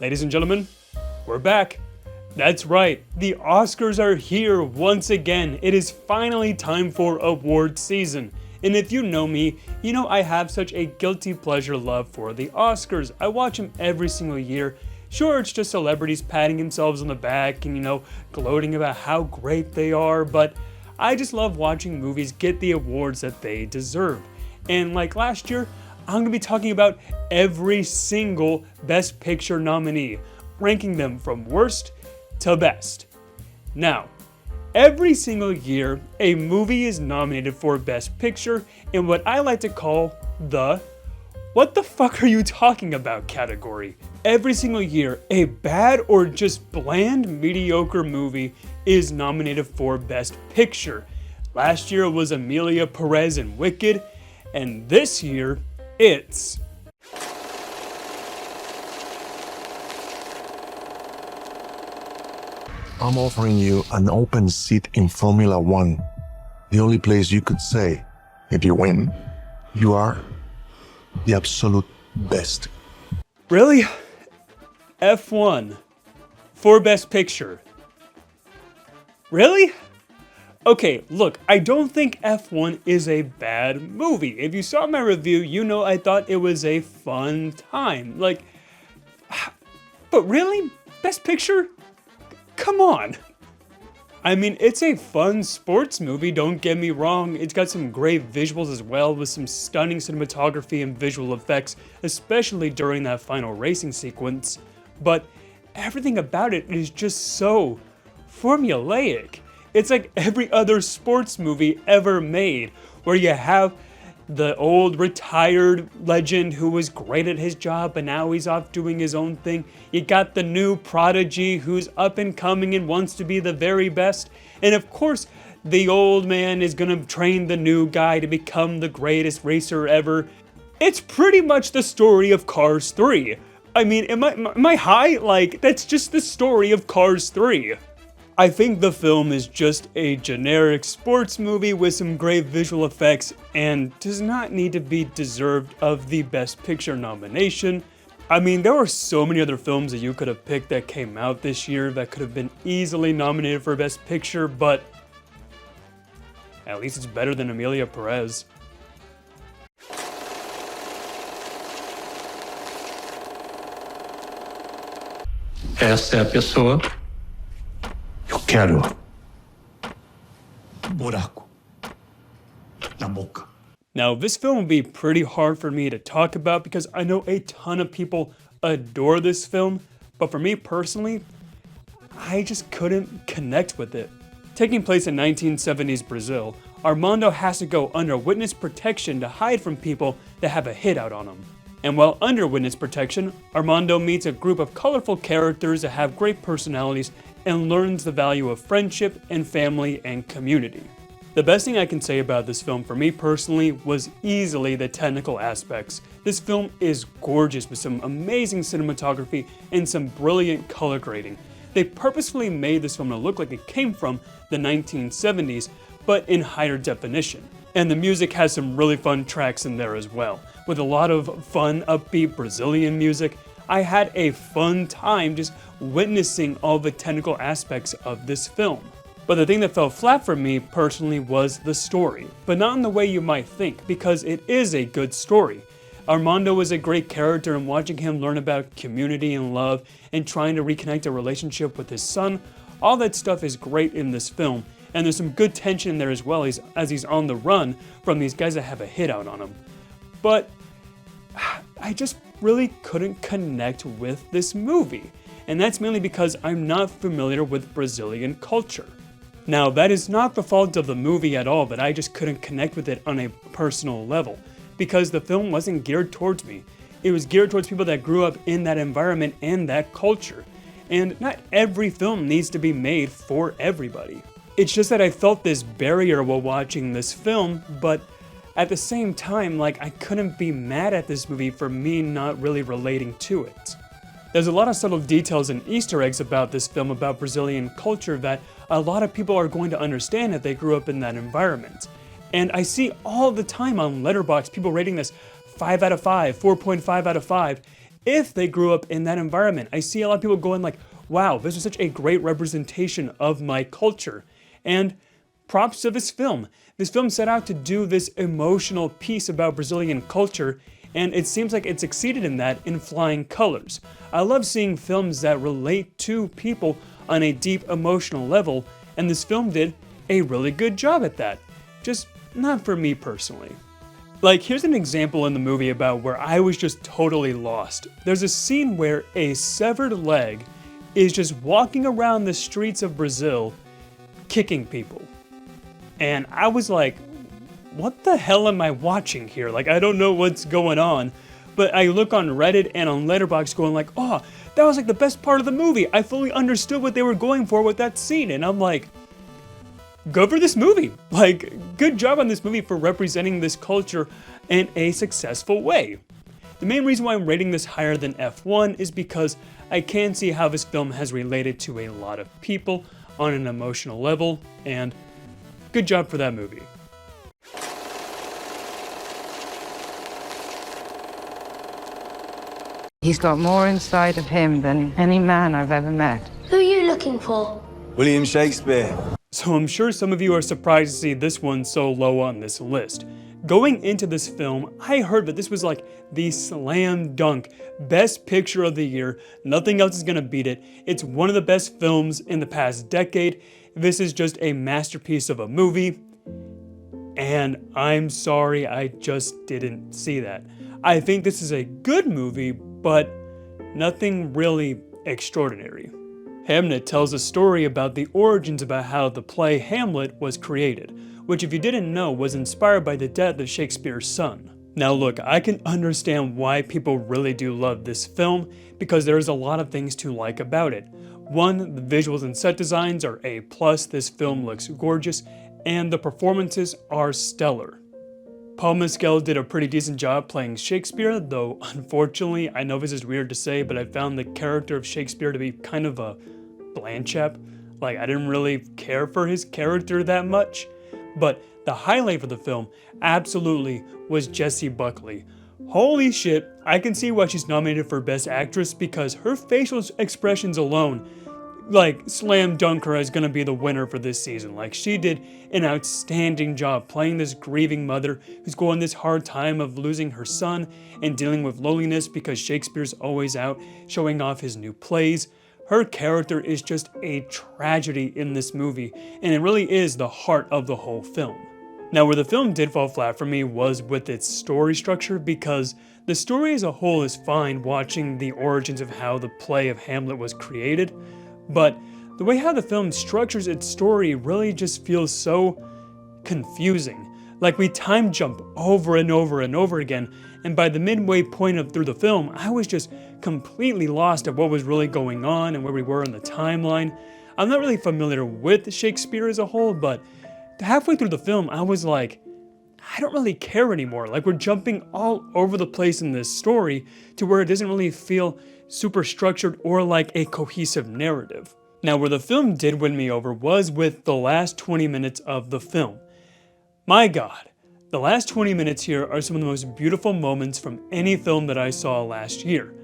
Ladies and gentlemen, we're back. That's right, the Oscars are here once again. It is finally time for award season. And if you know me, you know I have such a guilty pleasure love for the Oscars. I watch them every single year. Sure, it's just celebrities patting themselves on the back and, gloating about how great they are, but I just love watching movies get the awards that they deserve. And like last year, I'm going to be talking about every single Best Picture nominee, ranking them from worst to best. Now, every single year, a movie is nominated for Best Picture in what I like to call the "what the fuck are you talking about" category. Every single year, a bad or just bland, mediocre movie is nominated for Best Picture. Last year it was Emilia Perez in Wicked, and this year, it's I'm offering you an open seat in Formula One. The only place you could say, if you win, you are the absolute best. Really? F1 for Best Picture. Really? Okay, look, I don't think F1 is a bad movie. If you saw my review, you know I thought it was a fun time. But really? Best Picture? Come on. I mean, it's a fun sports movie, don't get me wrong. It's got some great visuals as well, with some stunning cinematography and visual effects, especially during that final racing sequence. But everything about it is just so formulaic. It's like every other sports movie ever made, where you have the old retired legend who was great at his job, but now he's off doing his own thing. You got the new prodigy who's up and coming and wants to be the very best. And of course, the old man is gonna train the new guy to become the greatest racer ever. It's pretty much the story of Cars 3. I mean, am I high? That's just the story of Cars 3. I think the film is just a generic sports movie with some great visual effects and does not need to be deserved of the Best Picture nomination. I mean, there were so many other films that you could have picked that came out this year that could have been easily nominated for Best Picture, but at least it's better than Emilia Perez. Essa é a pessoa. Eu quero Buraco. Na boca. Now, this film would be pretty hard for me to talk about because I know a ton of people adore this film, but for me personally, I just couldn't connect with it. Taking place in 1970s Brazil, Armando has to go under witness protection to hide from people that have a hit out on him. And while under witness protection, Armando meets a group of colorful characters that have great personalities and learns the value of friendship and family and community. The best thing I can say about this film for me personally was easily the technical aspects. This film is gorgeous with some amazing cinematography and some brilliant color grading. They purposefully made this film to look like it came from the 1970s, but in higher definition. And the music has some really fun tracks in there as well. With a lot of fun, upbeat Brazilian music, I had a fun time just witnessing all the technical aspects of this film. But the thing that fell flat for me personally was the story, but not in the way you might think, because it is a good story. Armando is a great character, and watching him learn about community and love and trying to reconnect a relationship with his son, all that stuff is great in this film, and there's some good tension in there as well as he's on the run from these guys that have a hit out on him. But I just really couldn't connect with this movie, and that's mainly because I'm not familiar with Brazilian culture. Now, that is not the fault of the movie at all, but I just couldn't connect with it on a personal level, because the film wasn't geared towards me. It was geared towards people that grew up in that environment and that culture. And not every film needs to be made for everybody. It's just that I felt this barrier while watching this film, but at the same time, I couldn't be mad at this movie for me not really relating to it. There's a lot of subtle details and Easter eggs about this film about Brazilian culture that a lot of people are going to understand if they grew up in that environment. And I see all the time on Letterboxd people rating this 5 out of 5, 4.5 out of 5. if they grew up in that environment. I see a lot of people going like, wow, this is such a great representation of my culture. And props to this film. This film set out to do this emotional piece about Brazilian culture, and it seems like it succeeded in that in flying colors. I love seeing films that relate to people on a deep emotional level, and this film did a really good job at that. Just not for me personally. Like, here's an example in the movie about where I was just totally lost. There's a scene where a severed leg is just walking around the streets of Brazil, kicking people. And I was like, what the hell am I watching here? Like, I don't know what's going on. But I look on Reddit and on Letterboxd going like, oh, that was like the best part of the movie. I fully understood what they were going for with that scene. And I'm like, go for this movie. Like, good job on this movie for representing this culture in a successful way. The main reason why I'm rating this higher than F1 is because I can see how this film has related to a lot of people on an emotional level, and good job for that movie. He's got more inside of him than any man I've ever met. Who are you looking for? William Shakespeare. So I'm sure some of you are surprised to see this one so low on this list. Going into this film, I heard that this was like the slam dunk best picture of the year. Nothing else is gonna beat it. It's one of the best films in the past decade. This is just a masterpiece of a movie. And I'm sorry, I just didn't see that. I think this is a good movie, but nothing really extraordinary. Hamnet tells a story about the origins about how the play Hamlet was created, which if you didn't know was inspired by the death of Shakespeare's son. Now look, I can understand why people really do love this film because there's a lot of things to like about it. One, the visuals and set designs are A+, this film looks gorgeous, and the performances are stellar. Paul Mescal did a pretty decent job playing Shakespeare, though unfortunately, I know this is weird to say, but I found the character of Shakespeare to be kind of a bland chap. Like, I didn't really care for his character that much. But the highlight for the film absolutely was Jessie Buckley. Holy shit, I can see why she's nominated for Best Actress because her facial expressions alone, like, slam dunk her as gonna be the winner for this season. Like, she did an outstanding job playing this grieving mother who's going this hard time of losing her son and dealing with loneliness because Shakespeare's always out showing off his new plays. Her character is just a tragedy in this movie, and it really is the heart of the whole film. Now, where the film did fall flat for me was with its story structure, because the story as a whole is fine watching the origins of how the play of Hamlet was created, but the way how the film structures its story really just feels so confusing. Like, we time jump over and over and over again, and by the midway point through the film, I was just completely lost at what was really going on and where we were in the timeline. I'm not really familiar with Shakespeare as a whole, but halfway through the film, I was like, I don't really care anymore. Like, we're jumping all over the place in this story to where it doesn't really feel super structured or like a cohesive narrative. Now, where the film did win me over was with the last 20 minutes of the film. My God, the last 20 minutes here are some of the most beautiful moments from any film that I saw last year.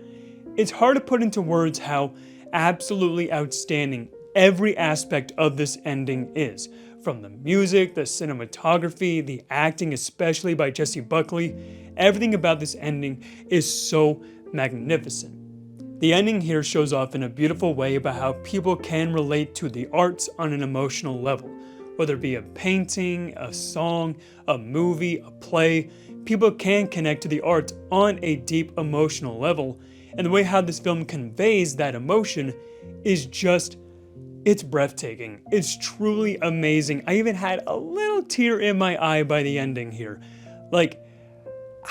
It's hard to put into words how absolutely outstanding every aspect of this ending is. From the music, the cinematography, the acting, especially by Jessie Buckley, everything about this ending is so magnificent. The ending here shows off in a beautiful way about how people can relate to the arts on an emotional level. Whether it be a painting, a song, a movie, a play, people can connect to the arts on a deep emotional level, and the way how this film conveys that emotion is just, it's breathtaking. It's truly amazing. I even had a little tear in my eye by the ending here. Like,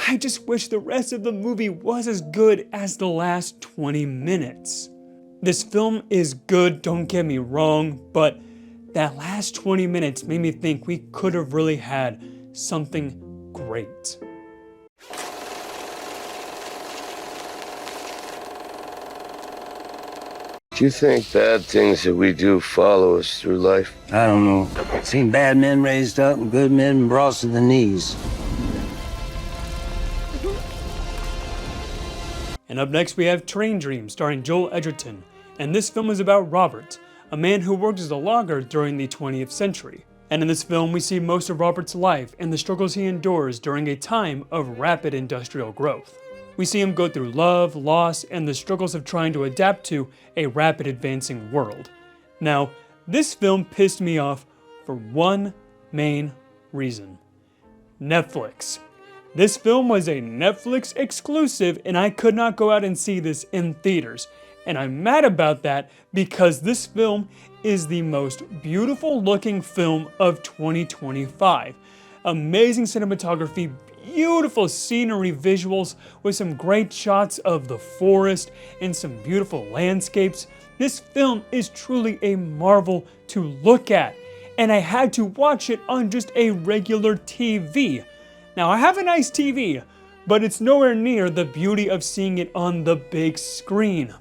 I just wish the rest of the movie was as good as the last 20 minutes. This film is good, don't get me wrong, but that last 20 minutes made me think we could have really had something great. Do you think bad things that we do follow us through life? I don't know. Seen bad men raised up and good men brought to the knees. And up next we have Train Dream starring Joel Edgerton, and this film is about Robert, a man who worked as a logger during the 20th century. And in this film we see most of Robert's life and the struggles he endures during a time of rapid industrial growth. We see him go through love, loss, and the struggles of trying to adapt to a rapid advancing world. Now, this film pissed me off for one main reason. Netflix. This film was a Netflix exclusive and I could not go out and see this in theaters. And I'm mad about that because this film is the most beautiful looking film of 2025. Amazing cinematography, beautiful scenery visuals with some great shots of the forest and some beautiful landscapes. This film is truly a marvel to look at, and I had to watch it on just a regular TV. Now I have a nice TV, but it's nowhere near the beauty of seeing it on the big screen.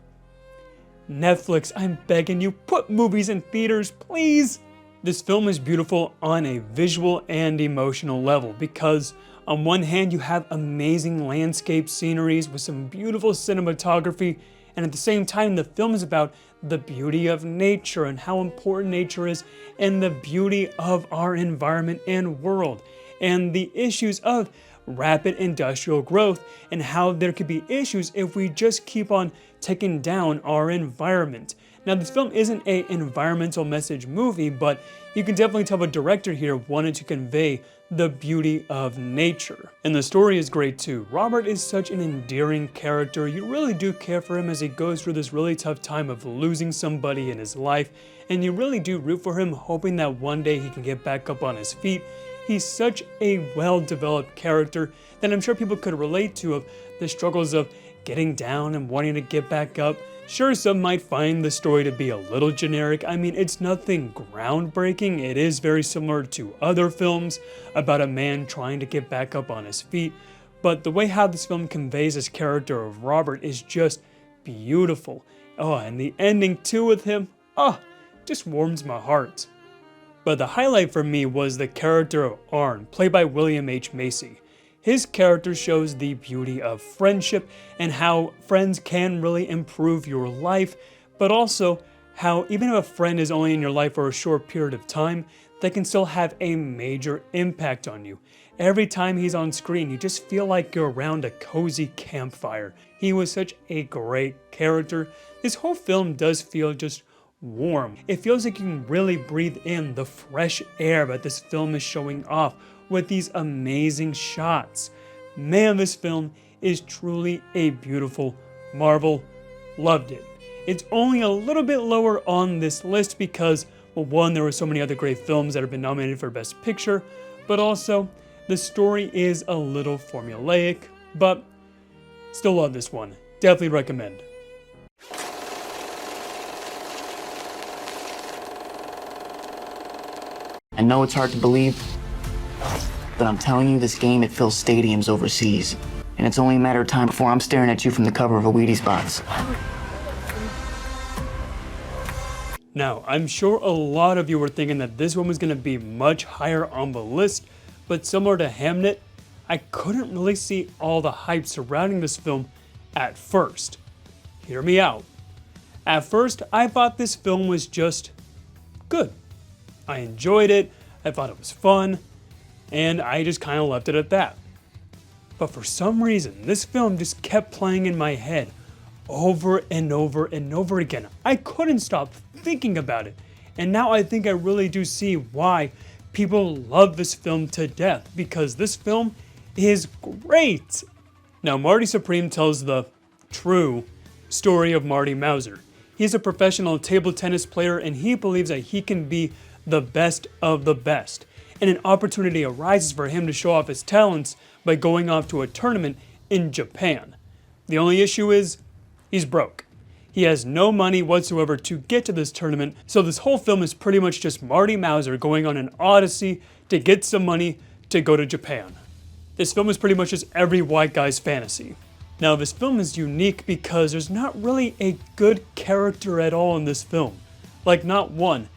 Netflix, I'm begging you, put movies in theaters, please. This film is beautiful on a visual and emotional level because on one hand you have amazing landscape sceneries with some beautiful cinematography, and at the same time the film is about the beauty of nature and how important nature is and the beauty of our environment and world and the issues of rapid industrial growth and how there could be issues if we just keep on taking down our environment. Now this film isn't an environmental message movie, but you can definitely tell the director here wanted to convey the beauty of nature. And the story is great too. Robert is such an endearing character. You really do care for him as he goes through this really tough time of losing somebody in his life, and you really do root for him, hoping that one day he can get back up on his feet. He's such a well-developed character that I'm sure people could relate to, of the struggles of getting down and wanting to get back up. Sure, some might find the story to be a little generic. I mean, it's nothing groundbreaking. It is very similar to other films about a man trying to get back up on his feet. But the way how this film conveys this character of Robert is just beautiful. Oh, and the ending too with him, just warms my heart. But the highlight for me was the character of Arn, played by William H. Macy. His character shows the beauty of friendship and how friends can really improve your life, but also how even if a friend is only in your life for a short period of time, they can still have a major impact on you. Every time he's on screen, you just feel like you're around a cozy campfire. He was such a great character. This whole film does feel just warm. It feels like you can really breathe in the fresh air that this film is showing off with these amazing shots. Man, this film is truly a beautiful marvel. Loved it. It's only a little bit lower on this list because, well, one, there were so many other great films that have been nominated for Best Picture, but also the story is a little formulaic, but still love this one. Definitely recommend. I know it's hard to believe, but I'm telling you, this game, it fills stadiums overseas. And it's only a matter of time before I'm staring at you from the cover of a Wheaties box. Now, I'm sure a lot of you were thinking that this one was going to be much higher on the list, but similar to Hamnet, I couldn't really see all the hype surrounding this film at first. Hear me out. At first, I thought this film was just good. I enjoyed it, I thought it was fun, and I just kind of left it at that. But for some reason, this film just kept playing in my head over and over and over again. I couldn't stop thinking about it, and now I think I really do see why people love this film to death, because this film is great. Now, Marty Supreme tells the true story of Marty Mauser. He's a professional table tennis player, and he believes that he can be the best of the best. And an opportunity arises for him to show off his talents by going off to a tournament in Japan. The only issue is, he's broke. He has no money whatsoever to get to this tournament, so this whole film is pretty much just Marty Mauser going on an odyssey to get some money to go to Japan. This film is pretty much just every white guy's fantasy. Now, this film is unique because there's not really a good character at all in this film. Like, not one.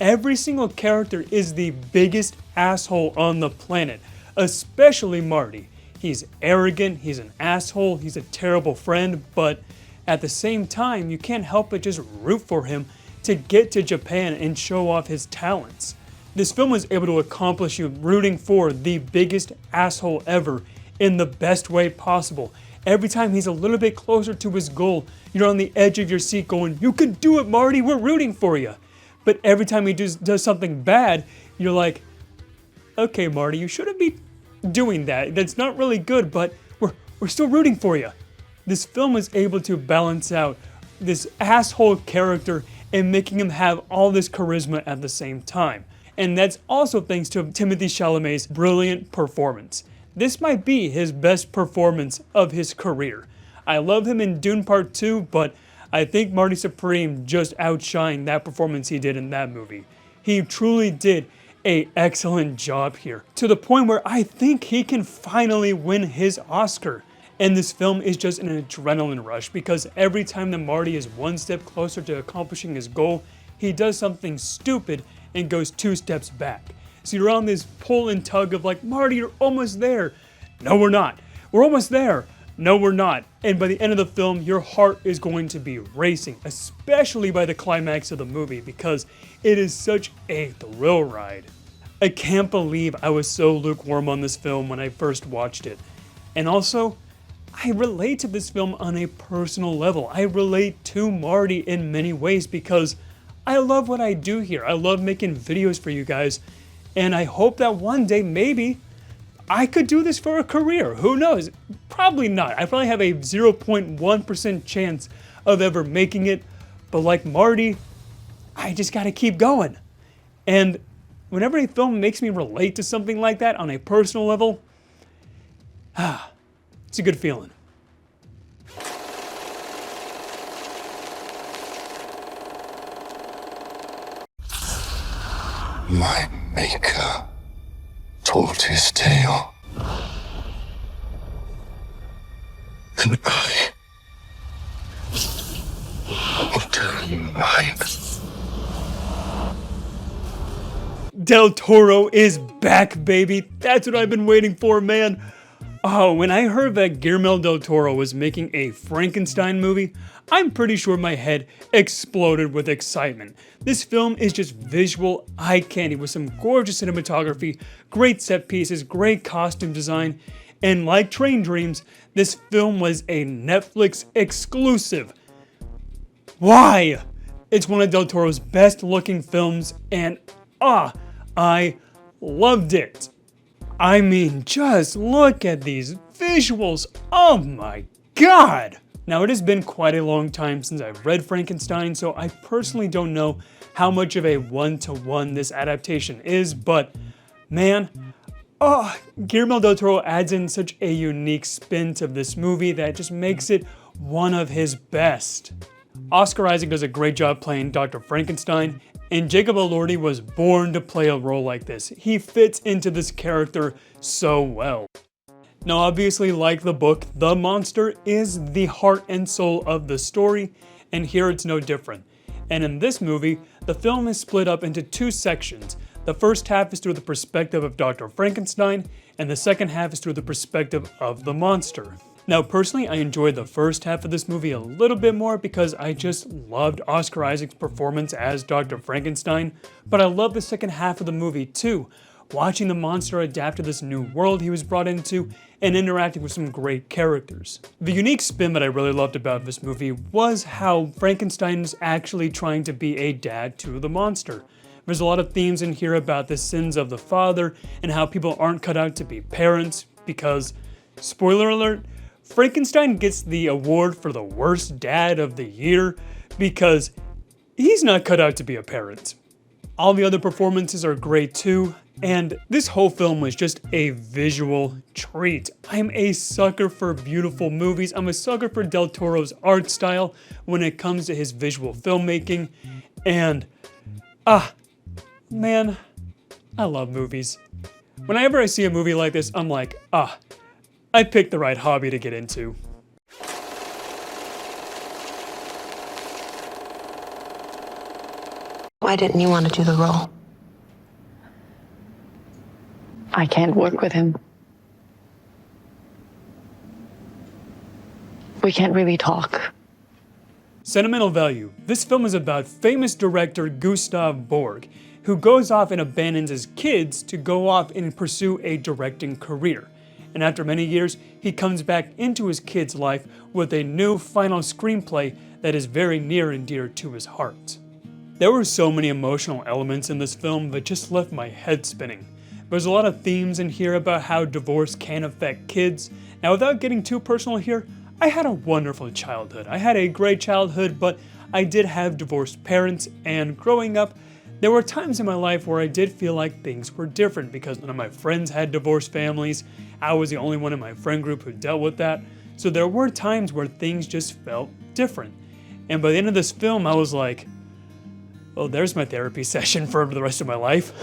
Every single character is the biggest asshole on the planet, especially Marty. He's arrogant, he's an asshole, he's a terrible friend, but at the same time, you can't help but just root for him to get to Japan and show off his talents. This film was able to accomplish you rooting for the biggest asshole ever in the best way possible. Every time he's a little bit closer to his goal, you're on the edge of your seat going, "You can do it, Marty, we're rooting for you." But every time he does something bad, you're like, "Okay, Marty, you shouldn't be doing that. That's not really good, but we're still rooting for you." This film was able to balance out this asshole character and making him have all this charisma at the same time. And that's also thanks to Timothée Chalamet's brilliant performance. This might be his best performance of his career. I love him in Dune Part 2, but I think Marty Supreme just outshined that performance he did in that movie. He truly did an excellent job here, to the point where I think he can finally win his Oscar. And this film is just an adrenaline rush because every time that Marty is one step closer to accomplishing his goal, he does something stupid and goes 2 steps back. So you're on this pull and tug of like, "Marty, you're almost there." "No, we're not. We're almost there." "No, we're not." And by the end of the film, your heart is going to be racing, especially by the climax of the movie, because it is such a thrill ride. I can't believe I was so lukewarm on this film when I first watched it. And also, I relate to this film on a personal level. I relate to Marty in many ways because I love what I do here. I love making videos for you guys. And I hope that one day, maybe, I could do this for a career. Who knows? Probably not. I probably have a 0.1% chance of ever making it. But like Marty, I just gotta keep going. And whenever a film makes me relate to something like that on a personal level, it's a good feeling. My maker told his tale. And I will tell you mine. Del Toro is back, baby. That's what I've been waiting for, man. Oh, when I heard that Guillermo del Toro was making a Frankenstein movie, I'm pretty sure my head exploded with excitement. This film is just visual eye candy with some gorgeous cinematography, great set pieces, great costume design, and like Train Dreams, this film was a Netflix exclusive. Why? It's one of Del Toro's best looking films, and I loved it. I mean, just look at these visuals. Oh my god! Now, it has been quite a long time since I've read Frankenstein, so I personally don't know how much of a one-to-one this adaptation is, but man, Guillermo del Toro adds in such a unique spin to this movie that just makes it one of his best. Oscar Isaac does a great job playing Dr. Frankenstein, and Jacob Elordi was born to play a role like this. He fits into this character so well. Now obviously, like the book, the monster is the heart and soul of the story, and here it's no different. And in this movie, the film is split up into 2 sections. The first half is through the perspective of Dr. Frankenstein, and the second half is through the perspective of the monster. Now personally, I enjoyed the first half of this movie a little bit more because I just loved Oscar Isaac's performance as Dr. Frankenstein, but I love the second half of the movie too, watching the monster adapt to this new world he was brought into and interacting with some great characters. The unique spin that I really loved about this movie was how Frankenstein's actually trying to be a dad to the monster. There's a lot of themes in here about the sins of the father and how people aren't cut out to be parents because, spoiler alert, Frankenstein gets the award for the worst dad of the year because he's not cut out to be a parent. All the other performances are great too, and this whole film was just a visual treat. I'm a sucker for beautiful movies. I'm a sucker for Del Toro's art style when it comes to his visual filmmaking, and man, I love movies. Whenever I see a movie like this, I'm like, I picked the right hobby to get into. Why didn't you want to do the role? I can't work with him. We can't really talk. Sentimental value. This film is about famous director Gustav Borg, who goes off and abandons his kids to go off and pursue a directing career. And after many years, he comes back into his kid's life with a new final screenplay that is very near and dear to his heart. There were so many emotional elements in this film that just left my head spinning. There's a lot of themes in here about how divorce can affect kids. Now, without getting too personal here, I had a wonderful childhood. I had a great childhood, but I did have divorced parents, and growing up, there were times in my life where I did feel like things were different because none of my friends had divorced families. I was the only one in my friend group who dealt with that. So there were times where things just felt different. And by the end of this film, I was like, well, there's my therapy session for the rest of my life.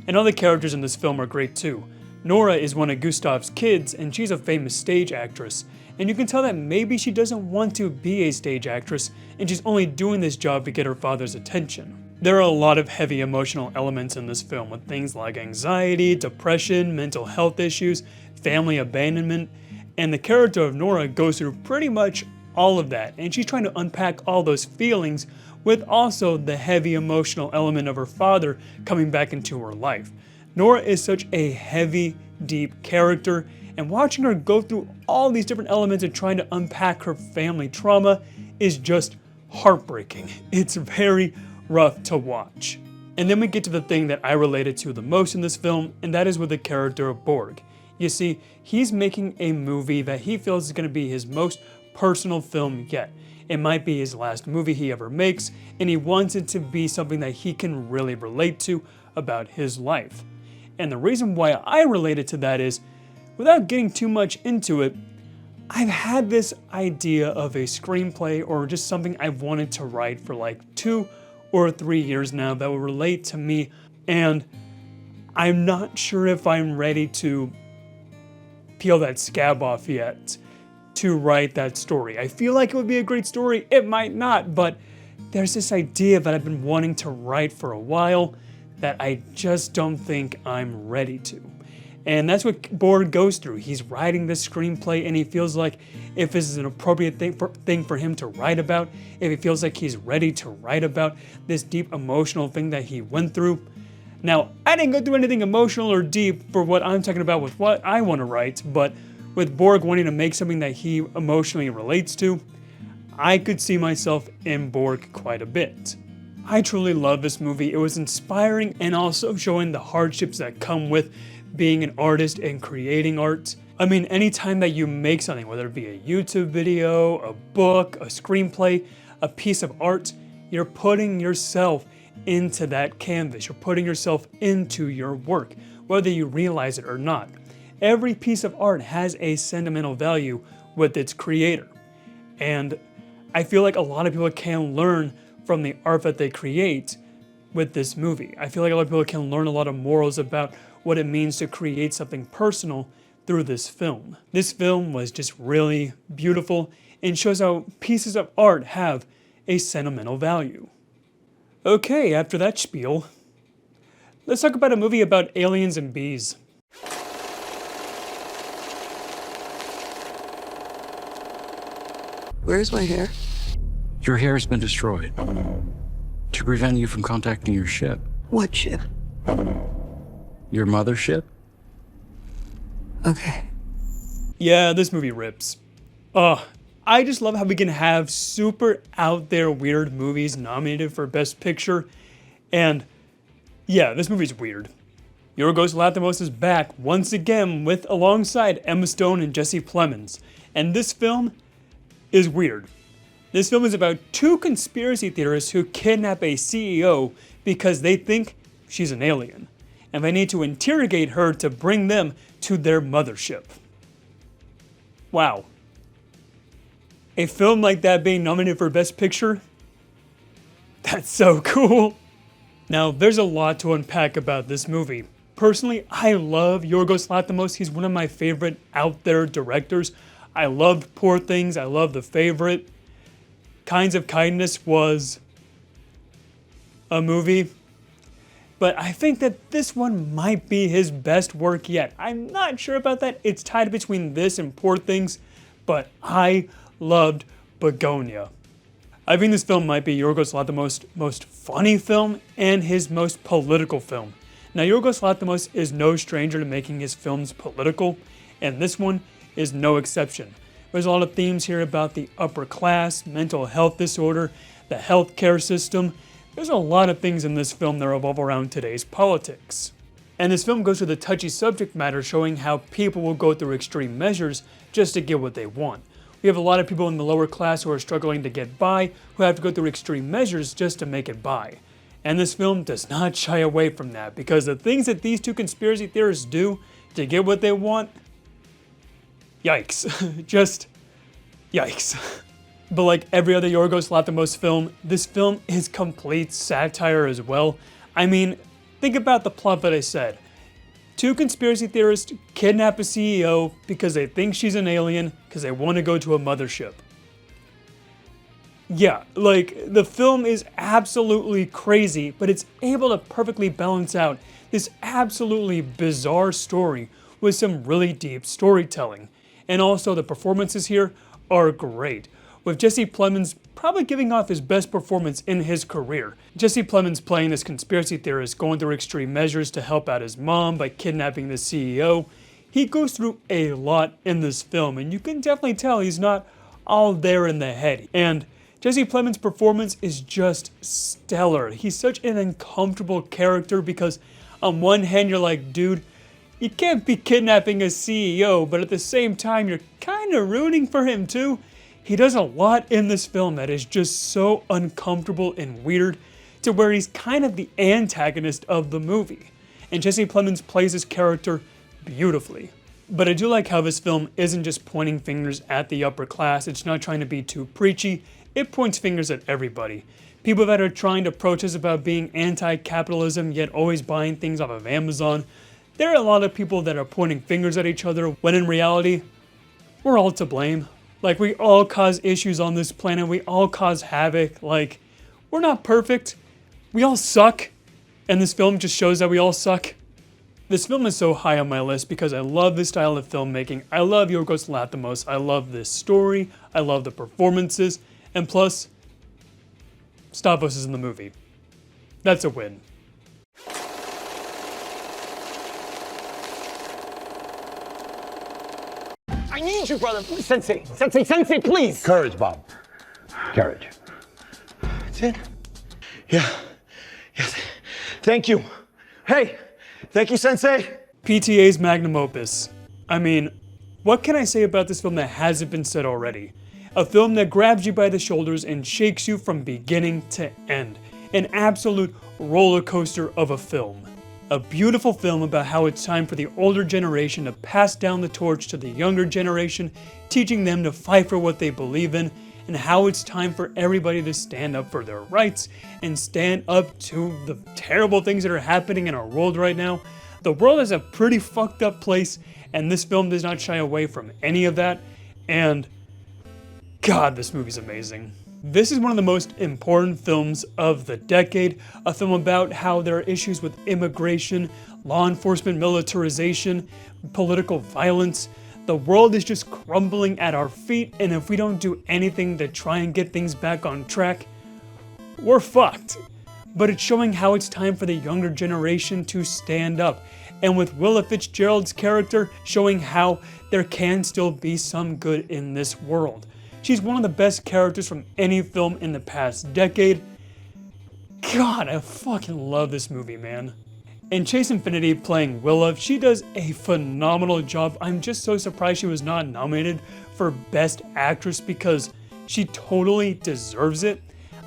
And all the characters in this film are great too. Nora is one of Gustav's kids, and she's a famous stage actress. And you can tell that maybe she doesn't want to be a stage actress, and she's only doing this job to get her father's attention. There are a lot of heavy emotional elements in this film with things like anxiety, depression, mental health issues, family abandonment, and the character of Nora goes through pretty much all of that, and she's trying to unpack all those feelings with also the heavy emotional element of her father coming back into her life. Nora is such a heavy, deep character, and watching her go through all these different elements and trying to unpack her family trauma is just heartbreaking. It's very rough to watch. And then we get to the thing that I related to the most in this film, and that is with the character of Borg. You see, he's making a movie that he feels is going to be his most personal film yet. It might be his last movie he ever makes, and he wants it to be something that he can really relate to about his life. And the reason why I related to that is, without getting too much into it, I've had this idea of a screenplay or just something I've wanted to write for like 2 or 3 years now that will relate to me, and I'm not sure if I'm ready to peel that scab off yet to write that story. I feel like it would be a great story, it might not, but there's this idea that I've been wanting to write for a while that I just don't think I'm ready to. And that's what Borg goes through. He's writing this screenplay and he feels like if this is an appropriate thing for him to write about, if he feels like he's ready to write about this deep emotional thing that he went through. Now, I didn't go through anything emotional or deep for what I'm talking about with what I want to write, but with Borg wanting to make something that he emotionally relates to, I could see myself in Borg quite a bit. I truly love this movie. It was inspiring and also showing the hardships that come with being an artist and creating art. I mean, anytime that you make something, whether it be a YouTube video, a book, a screenplay, a piece of art, you're putting yourself into that canvas. You're putting yourself into your work, whether you realize it or not. Every piece of art has a sentimental value with its creator. And I feel like a lot of people can learn from the art that they create with this movie. I feel like a lot of people can learn a lot of morals about what it means to create something personal through this film. This film was just really beautiful and shows how pieces of art have a sentimental value. Okay, after that spiel, let's talk about a movie about aliens and bees. Where's my hair? Your hair has been destroyed to prevent you from contacting your ship. What ship? Your mothership? Okay. Yeah, this movie rips. I just love how we can have super out there weird movies nominated for Best Picture. And yeah, this movie's weird. Yorgos Lanthimos is back once again alongside Emma Stone and Jesse Plemons. And this film is weird. This film is about 2 conspiracy theorists who kidnap a CEO because they think she's an alien, and they need to interrogate her to bring them to their mothership. Wow. A film like that being nominated for Best Picture? That's so cool. Now, there's a lot to unpack about this movie. Personally, I love Yorgos Lanthimos. He's one of my favorite out there directors. I loved Poor Things. I love The Favorite. Kinds of Kindness was a movie. But I think that this one might be his best work yet. I'm not sure about that. It's tied between this and Poor Things, but I loved Bugonia. I think this film might be Yorgos Lanthimos' most funny film and his most political film. Now, Yorgos Lanthimos is no stranger to making his films political, and this one is no exception. There's a lot of themes here about the upper class, mental health disorder, the healthcare system. There's a lot of things in this film that revolve around today's politics. And this film goes through the touchy subject matter, showing how people will go through extreme measures just to get what they want. We have a lot of people in the lower class who are struggling to get by, who have to go through extreme measures just to make it by. And this film does not shy away from that, because the things that these two conspiracy theorists do to get what they want, yikes. Just yikes. But like every other Yorgos Lanthimos film, this film is complete satire as well. I mean, think about the plot that I said. Two conspiracy theorists kidnap a CEO because they think she's an alien because they want to go to a mothership. Yeah, like, the film is absolutely crazy, but it's able to perfectly balance out this absolutely bizarre story with some really deep storytelling. And also, the performances here are great, with Jesse Plemons probably giving off his best performance in his career. Jesse Plemons playing this conspiracy theorist going through extreme measures to help out his mom by kidnapping the CEO. He goes through a lot in this film, and you can definitely tell he's not all there in the head. And Jesse Plemons' performance is just stellar. He's such an uncomfortable character because on one hand you're like, dude, you can't be kidnapping a CEO, but at the same time you're kind of rooting for him too. He does a lot in this film that is just so uncomfortable and weird, to where he's kind of the antagonist of the movie. And Jesse Plemons plays his character beautifully. But I do like how this film isn't just pointing fingers at the upper class. It's not trying to be too preachy. It points fingers at everybody. People that are trying to protest about being anti-capitalism yet always buying things off of Amazon. There are a lot of people that are pointing fingers at each other when in reality, we're all to blame. Like, we all cause issues on this planet. We all cause havoc. Like, we're not perfect. We all suck. And this film just shows that we all suck. This film is so high on my list because I love this style of filmmaking. I love Yorgos Lanthimos. I love this story. I love the performances. And plus, Stavros is in the movie. That's a win. I need you, brother. Sensei, please. Courage, Bob. Courage. That's it? Yeah. Yes. Thank you. Hey, thank you, Sensei. PTA's magnum opus. I mean, what can I say about this film that hasn't been said already? A film that grabs you by the shoulders and shakes you from beginning to end. An absolute roller coaster of a film. A beautiful film about how it's time for the older generation to pass down the torch to the younger generation, teaching them to fight for what they believe in, and how it's time for everybody to stand up for their rights and stand up to the terrible things that are happening in our world right now. The world is a pretty fucked up place, and this film does not shy away from any of that, and God, this movie's amazing. This is one of the most important films of the decade, a film about how there are issues with immigration, law enforcement militarization, political violence. The world is just crumbling at our feet, and if we don't do anything to try and get things back on track, we're fucked. But it's showing how it's time for the younger generation to stand up, and with Willa Fitzgerald's character showing how there can still be some good in this world. She's one of the best characters from any film in the past decade. God, I fucking love this movie, man. And Chase Infinity playing Willa, she does a phenomenal job. I'm just so surprised she was not nominated for Best Actress because she totally deserves it.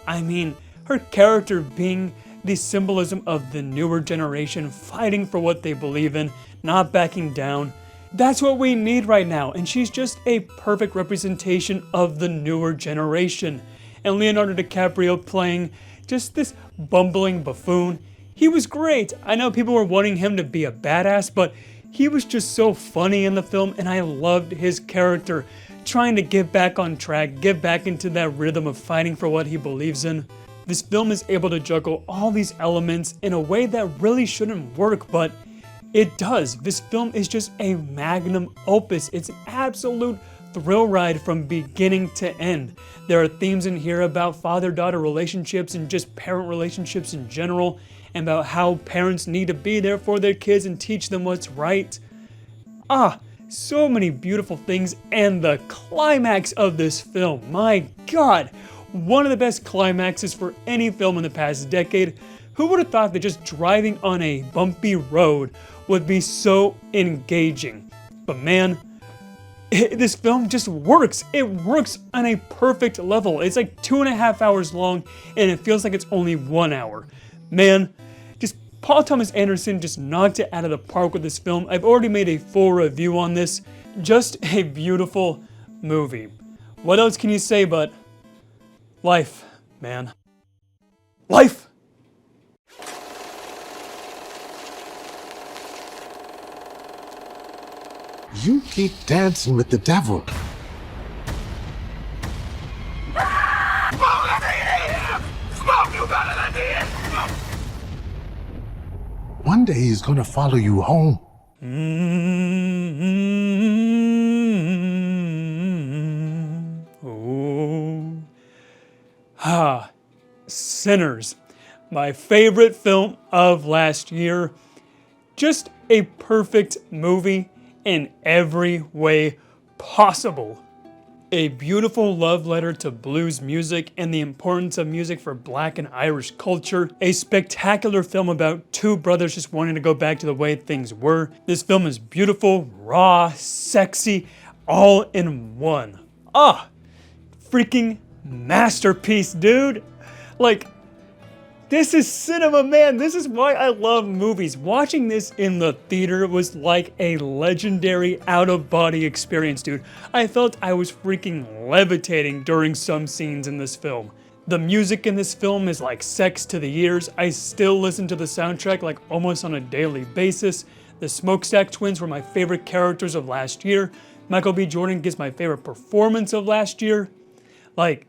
I mean, her character being the symbolism of the newer generation fighting for what they believe in, not backing down. That's what we need right now, and she's just a perfect representation of the newer generation. And Leonardo DiCaprio playing just this bumbling buffoon. He was great. I know people were wanting him to be a badass, but he was just so funny in the film, and I loved his character trying to get back on track, get back into that rhythm of fighting for what he believes in. This film is able to juggle all these elements in a way that really shouldn't work, but it does. This film is just a magnum opus. It's an absolute thrill ride from beginning to end. There are themes in here about father-daughter relationships and just parent relationships in general, and about how parents need to be there for their kids and teach them what's right. So many beautiful things, and the climax of this film, my God, one of the best climaxes for any film in the past decade. Who would have thought that just driving on a bumpy road would be so engaging? But man, this film just works. It works on a perfect level. It's like 2.5 hours long, and it feels like it's only 1 hour. Man, just Paul Thomas Anderson just knocked it out of the park with this film. I've already made a full review on this. Just a beautiful movie. What else can you say but life, man? Life! You keep dancing with the devil. One day he's gonna follow you home. Sinners, my favorite film of last year. Just a perfect movie in every way possible. A beautiful love letter to blues music and the importance of music for Black and Irish culture. A spectacular film about two brothers just wanting to go back to the way things were. This film is beautiful, raw, sexy, all in one. Freaking masterpiece, dude. Like, this is cinema, man. This is why I love movies. Watching this in the theater was like a legendary out-of-body experience, dude. I felt I was freaking levitating during some scenes in this film. The music in this film is like sex to the ears. I still listen to the soundtrack like almost on a daily basis. The Smokestack Twins were my favorite characters of last year. Michael B. Jordan gives my favorite performance of last year. Like,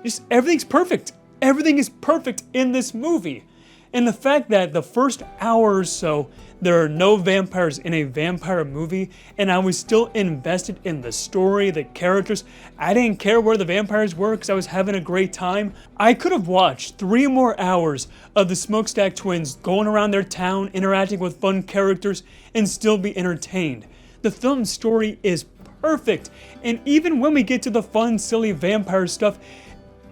just everything's perfect. Everything is perfect in this movie. And the fact that the first hour or so, there are no vampires in a vampire movie, and I was still invested in the story, the characters. I didn't care where the vampires were because I was having a great time. I could have watched 3 more hours of the Smokestack Twins going around their town, interacting with fun characters, and still be entertained. The film's story is perfect, and even when we get to the fun, silly vampire stuff,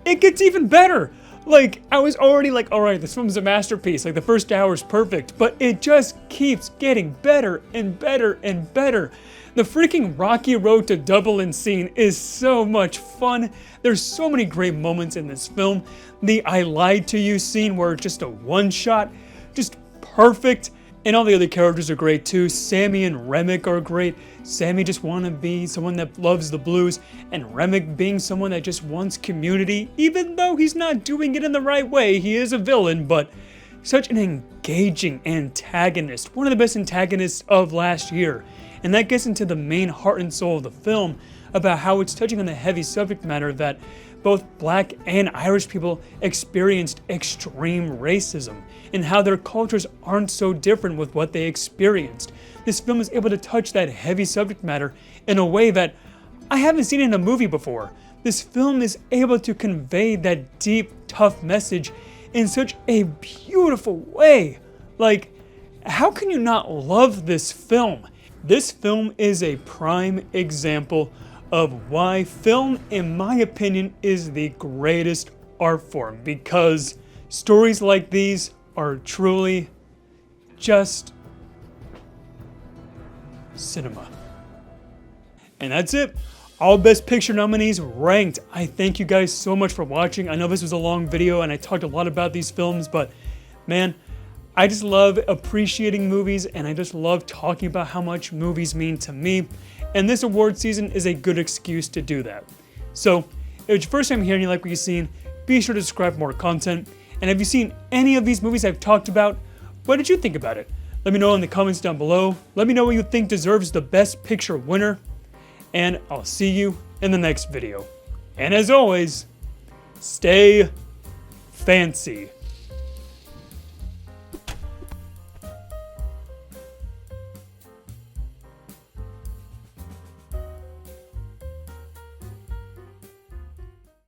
it gets even better. Like, I was already like, all right, this film's a masterpiece. Like, the first hour is perfect, but it just keeps getting better and better and better. The freaking Rocky Road to Dublin scene is so much fun. There's so many great moments in this film. The I lied to you scene where it's just a one shot, just perfect. And all the other characters are great too. Sammy and Remick are great. Sammy just wanting to be someone that loves the blues, and Remick being someone that just wants community, even though he's not doing it in the right way. He is a villain, but such an engaging antagonist. One of the best antagonists of last year. And that gets into the main heart and soul of the film, about how it's touching on the heavy subject matter that both Black and Irish people experienced extreme racism, and how their cultures aren't so different with what they experienced. This film is able to touch that heavy subject matter in a way that I haven't seen in a movie before. This film is able to convey that deep, tough message in such a beautiful way. Like, how can you not love this film? This film is a prime example of why film, in my opinion, is the greatest art form, because stories like these are truly just cinema. And that's it. All Best Picture nominees ranked. I thank you guys so much for watching. I know this was a long video and I talked a lot about these films, but man, I just love appreciating movies, and I just love talking about how much movies mean to me. And this award season is a good excuse to do that. So, if it's your first time here and you like what you've seen, be sure to subscribe for more content. And have you seen any of these movies I've talked about? What did you think about it? Let me know in the comments down below. Let me know what you think deserves the Best Picture winner. And I'll see you in the next video. And as always, stay fancy.